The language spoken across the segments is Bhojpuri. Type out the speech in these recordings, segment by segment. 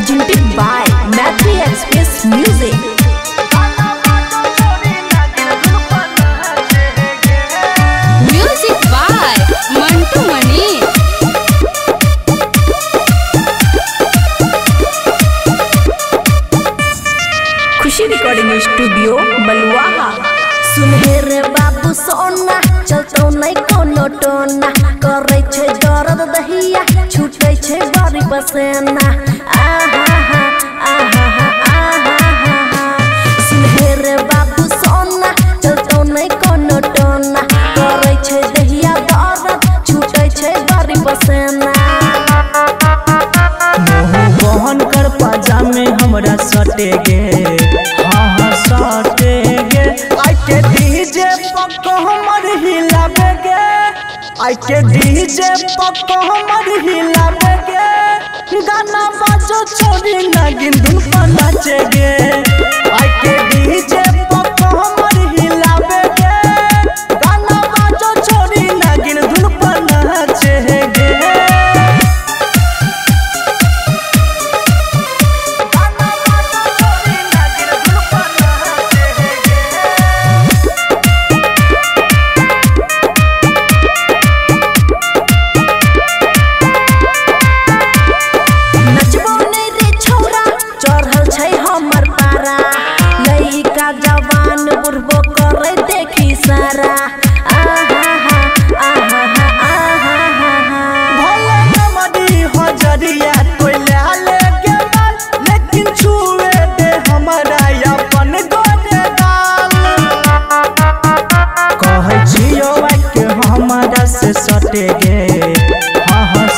presented by Matri Express Music. Music by Mantu Mani. Khushi recording studio बलुआ। सुन रे बाबू सोना चलतो नहीं कोनो टोना करे छे दर्द दहिया छूटे छे बारी पसेना सुन रे बाबू सोना चलतो नहीं कोनो टोना करे छे दहिया दर्द छूटे छे बारी पसेना मोह बहन कर पाजामे हमरा सटे गे सटे गे आई के डीजे पक्को हमर हिलावे गे आई के डीजे पक्को हमर हिलावे गे गाना बाजो छोड़ी नागिन धुन पर नाचे गे आई के डीजे पक्को हमर हिलावे गे गाना बाजो छोड़ी नागिन धुन पर नाचे गे जवान बुढ़बो करे देखी सारा भले नमदी हजरिया कोई ले के बाल लेकिन छुए दे हमरा अपन गोरे गाल कहै छियो के हमरा से सटे गे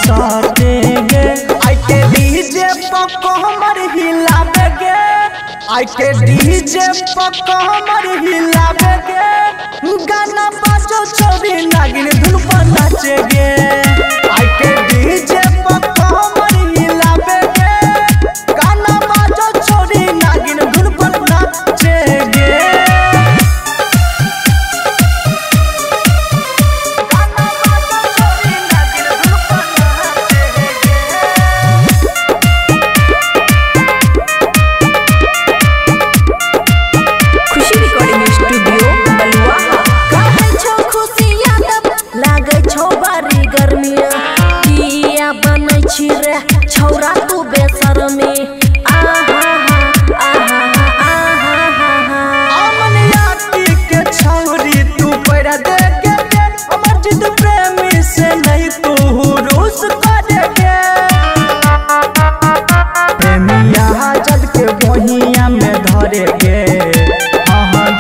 सटे गे आई के डीजे पक्को हमर हिलावे गे आई के डीजे पक्को हमर हिलावे गे गाना बाजो छोड़ी नागिन धुन पर नाचे गे आई के डीजे पक्को हमर हिलावे गे गाना बाजो छोड़ी नागिन धुन पर नाचे गे गाना बाजो छोड़ी नागिन धुन पर नाचे गे खुशी रिकॉर्डिंग स्टूडियो बलुआ। कहै छो खुशी यादव लागे छो बारी गर्मी किया बनै छी रे छौरा तू बेशर्मी अमन याती के छौरी तू पैरा दे के हमर जिद प्रेमी से नहीं तू रूस करे के प्रेमिया जद के बहिया में धरे के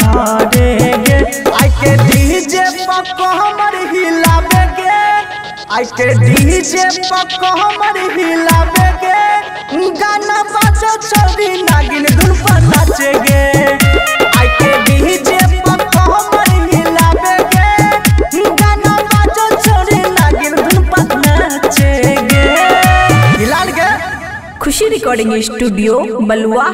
धरे गे आई के डीजे पक्को हमर हिलावे गे आई के डीजे पक्को हमर हिलावे गे गाना बाजो छोड़ी नागिन धुन पर नाचे गे आई के डीजे पक्को हमर हिलावे गे गाना बाजो छोड़ी नागिन धुन पर नाचे गे हिलाल गे। खुशी रिकॉर्डिंग स्टूडियो बलुआ।